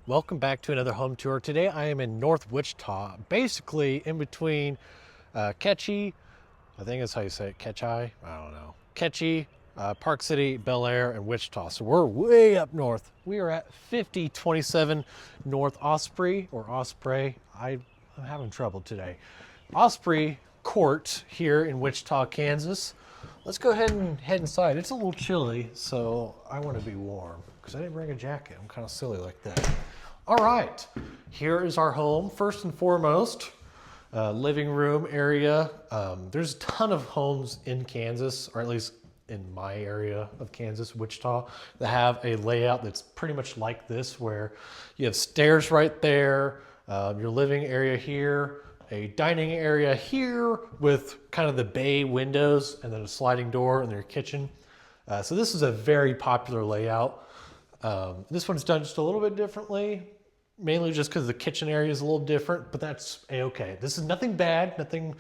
Welcome back to another home tour. Today I am in North Wichita, basically in between Ketchy, I think that's how you say it, Ketchy, I don't know, Ketchy, Park City, Bel Air, and Wichita. So we're way up north. We are at 5027 North Osprey, or Osprey. I'm having trouble today. Osprey Court here in Wichita, Kansas. Let's go ahead and head inside. It's a little chilly, so I want to be warm because I didn't bring a jacket. I'm kind of silly like that. All right, here is our home. First and foremost, living room area. There's a ton of homes in Kansas, or at least in my area of Kansas, Wichita, that have a layout that's pretty much like this, where you have stairs right there, your living area here, a dining area here with kind of the bay windows, and then a sliding door in their kitchen. So this is a very popular layout. This one's done just a little bit differently, mainly just because the kitchen area is a little different, but that's a-okay. This is nothing bad, nothing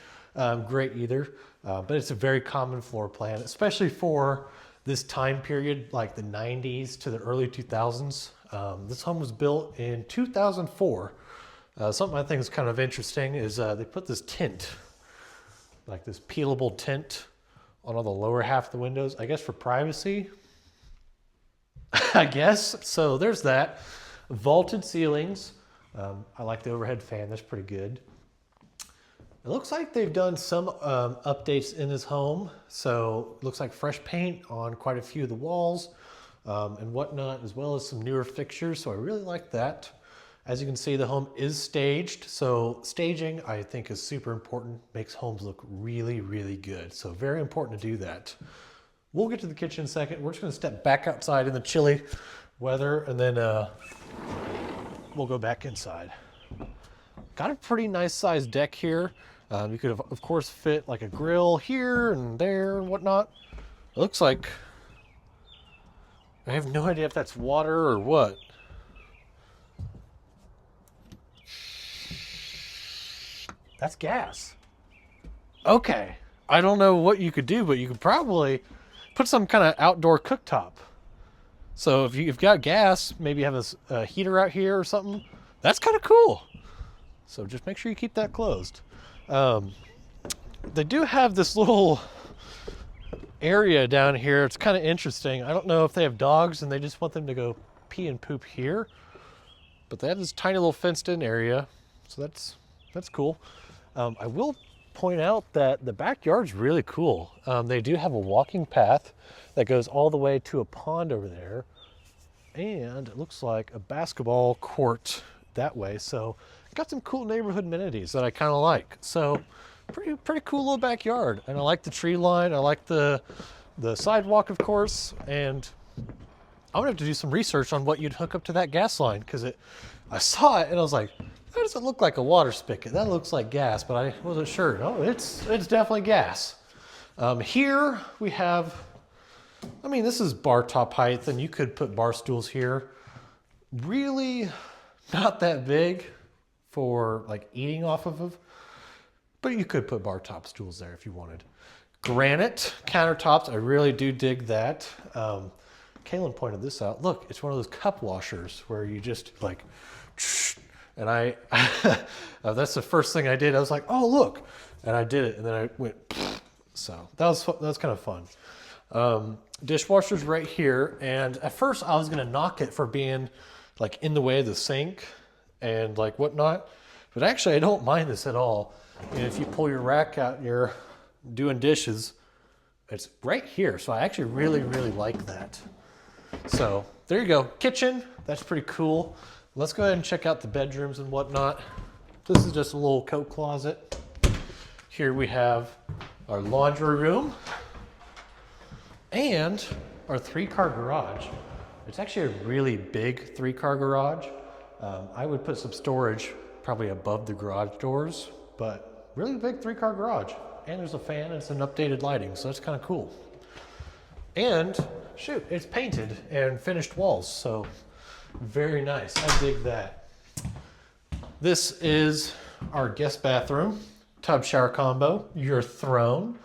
great either, but it's a very common floor plan, especially for this time period, like the 90s to the early 2000s. This home was built in 2004. Something I think is kind of interesting is they put this tint, like this peelable tint on all the lower half of the windows, I guess for privacy, I guess. So there's that. Vaulted ceilings. I like the overhead fan, that's pretty good. It looks like they've done some updates in this home. So it looks like fresh paint on quite a few of the walls and whatnot, as well as some newer fixtures. So I really like that. As you can see, the home is staged. So staging, I think, is super important. Makes homes look really, really good. So very important to do that. We'll get to the kitchen in a second. We're just gonna step back outside in the chilly weather, and then we'll go back inside. Got a pretty nice sized deck here. You could, of course, fit like a grill here and there and whatnot. It looks like, I have no idea if that's water or what. That's gas. Okay. I don't know what you could do, but you could probably put some kind of outdoor cooktop. So if you've got gas, maybe have a heater out here or something. That's kind of cool. So just make sure you keep that closed. They do have this little area down here. It's kind of interesting. I don't know if they have dogs and they just want them to go pee and poop here, but they have this tiny little fenced in area. So that's cool. I will point out that the backyard's really cool. They do have a walking path that goes all the way to a pond over there, and it looks like a basketball court that way. So got some cool neighborhood amenities that I kind of like. So pretty cool little backyard, and I like the tree line. I like the sidewalk, of course, and I'm gonna have to do some research on what you'd hook up to that gas line, because I saw it and I was like, that doesn't look like a water spigot. That looks like gas, but I wasn't sure. No, it's definitely gas. Here we have, I mean, this is bar top height, and you could put bar stools here. Really not that big for like eating off of, but you could put bar top stools there if you wanted. Granite countertops, I really do dig that. Kaylin pointed this out. Look, it's one of those cup washers where you just like, and that's the first thing I did. I was like, oh, look. And I did it, and then I went, so that was kind of fun. Dishwasher's right here, and at first I was gonna knock it for being like in the way of the sink and like whatnot, but actually I don't mind this at all. And if you pull your rack out and you're doing dishes, it's right here. So I actually really, really like that. So there you go. Kitchen, that's pretty cool. Let's go ahead and check out the bedrooms and whatnot. This is just a little coat closet. Here we have our laundry room and our 3-car garage. It's actually a really big 3-car garage. I would put some storage probably above the garage doors, but really big 3-car garage. And there's a fan and it's an updated lighting, so that's kind of cool. And shoot, it's painted and finished walls, so very nice. I dig that. This is our guest bathroom, tub shower combo, your throne.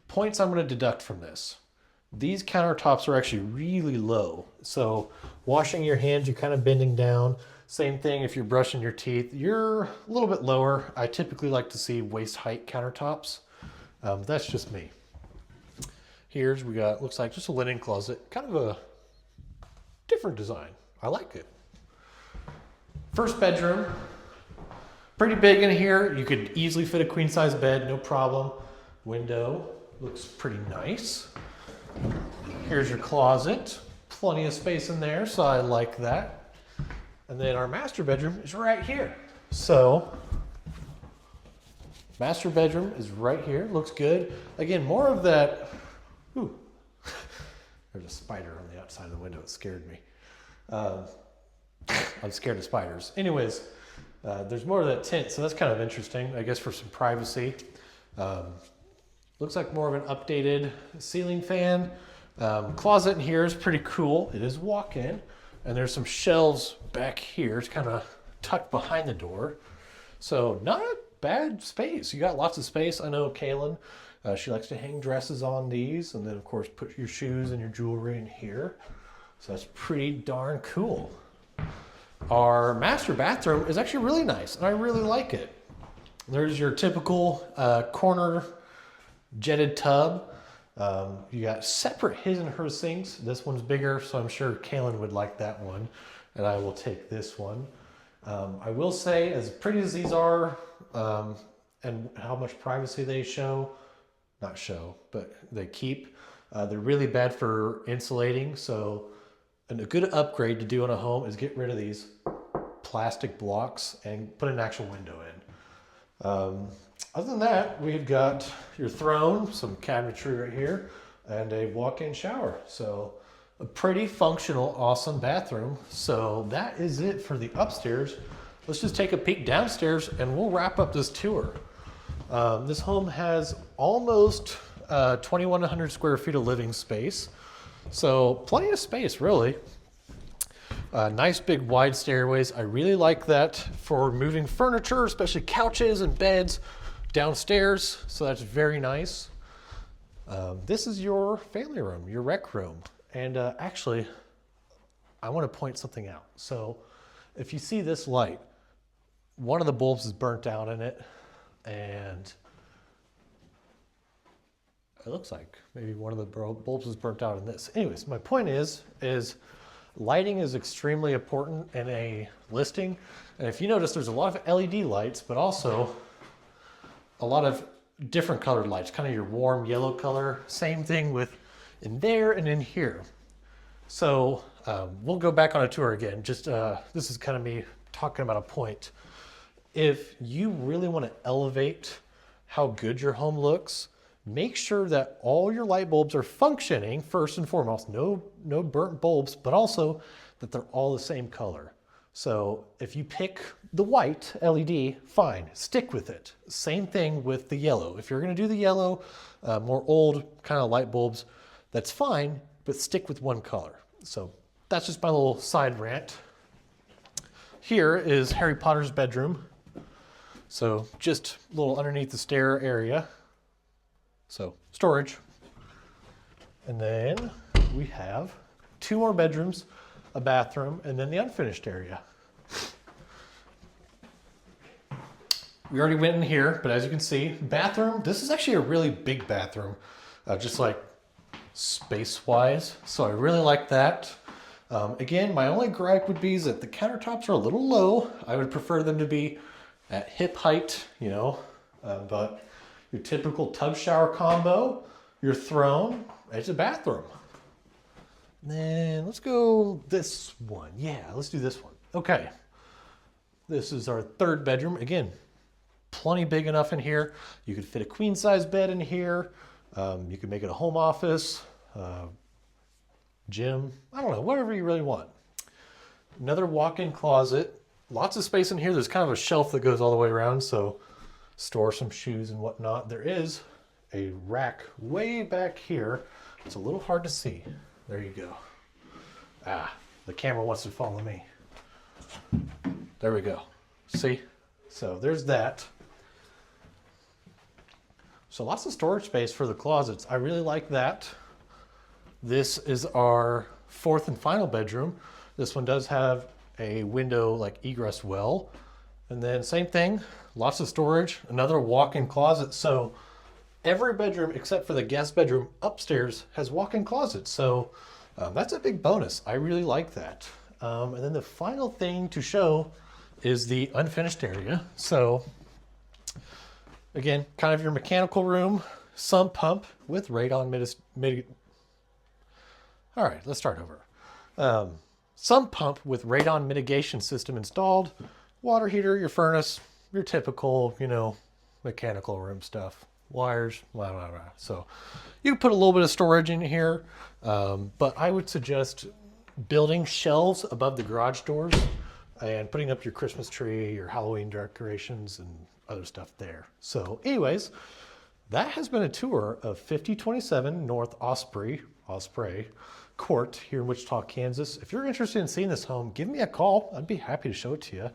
Points I'm going to deduct from this. these countertops are actually really low. So washing your hands, you're kind of bending down. Same thing if you're brushing your teeth, you're a little bit lower. I typically like to see waist height countertops. That's just me. Here's, we got, looks like just a linen closet, kind of a different design. I like it. First bedroom, pretty big in here. You could easily fit a queen size bed, no problem. Window looks pretty nice. Here's your closet, plenty of space in there, so I like that. And then our master bedroom is right here. So, master bedroom is right here, looks good. Again, more of that, ooh, there's a spider on the outside of the window, it scared me. I'm scared of spiders. Anyways, there's more of that tint, so that's kind of interesting, I guess, for some privacy. Looks like more of an updated ceiling fan. Closet in here is pretty cool. It is walk-in, and there's some shelves back here. It's kind of tucked behind the door. So not a bad space. You got lots of space. I know Kaylin, she likes to hang dresses on these, and then of course put your shoes and your jewelry in here. So that's pretty darn cool. Our master bathroom is actually really nice, and I really like it. There's your typical corner jetted tub. You got separate his and her sinks. This one's bigger, so I'm sure Kaylin would like that one, and I will take this one. I will say, as pretty as these are, and how much privacy they but they keep, they're really bad for insulating. So a good upgrade to do on a home is get rid of these plastic blocks and put an actual window in. Other than that, we've got your throne, some cabinetry right here, and a walk-in shower. So a pretty functional, awesome bathroom. So that is it for the upstairs. Let's just take a peek downstairs and we'll wrap up this tour. This home has almost 2,100 square feet of living space. So plenty of space, really. Nice big wide stairways. I really like that for moving furniture, especially couches and beds downstairs. So that's very nice. This is your family room, your rec room. And actually, I want to point something out. So if you see this light, one of the bulbs is burnt out in it, and it looks like maybe one of the bulbs is burnt out in this. Anyways, my point is lighting is extremely important in a listing. And if you notice, there's a lot of LED lights, but also a lot of different colored lights, kind of your warm yellow color. Same thing with in there and in here. So we'll go back on a tour again. Just this is kind of me talking about a point. If you really want to elevate how good your home looks, make sure that all your light bulbs are functioning first and foremost. No burnt bulbs, but also that they're all the same color. So if you pick the white LED, fine, stick with it. Same thing with the yellow. If you're gonna do the yellow, more old kind of light bulbs, that's fine, but stick with one color. So that's just my little side rant. Here is Harry Potter's bedroom. So just a little underneath the stair area. So storage. And then we have 2 more bedrooms, a bathroom, and then the unfinished area. We already went in here, but as you can see, bathroom, this is actually a really big bathroom, just like space-wise. So I really like that. Again, my only gripe would be is that the countertops are a little low. I would prefer them to be at hip height, you know, but your typical tub shower combo, your throne, it's a bathroom. And then let's go this one. Yeah, let's do this one. Okay. This is our 3rd bedroom. Again, plenty big enough in here. You could fit a queen size bed in here. You could make it a home office, gym, I don't know, whatever you really want. Another walk-in closet. Lots of space in here. There's kind of a shelf that goes all the way around, so store some shoes and whatnot. There is a rack way back here. It's a little hard to see. There you go. Ah, the camera wants to follow me. There we go. See? So there's that. So lots of storage space for the closets. I really like that. This is our fourth and final bedroom. This one does have a window like egress well. And then same thing, lots of storage, another walk-in closet. So every bedroom except for the guest bedroom upstairs has walk-in closets. So that's a big bonus. I really like that. And then the final thing to show is the unfinished area. So again, kind of your mechanical room, sump pump with radon all right, let's start over. Sump pump with radon mitigation system installed, water heater, your furnace, your typical, mechanical room stuff, wires, blah, blah, blah. So you can put a little bit of storage in here, but I would suggest building shelves above the garage doors and putting up your Christmas tree, your Halloween decorations, and other stuff there. So anyways, that has been a tour of 5027 North Osprey Court here in Wichita, Kansas. If you're interested in seeing this home, give me a call. I'd be happy to show it to you.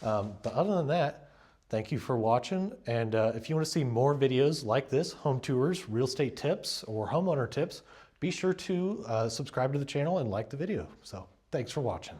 But other than that, thank you for watching. And if you want to see more videos like this, home tours, real estate tips, or homeowner tips, be sure to subscribe to the channel and like the video. So thanks for watching.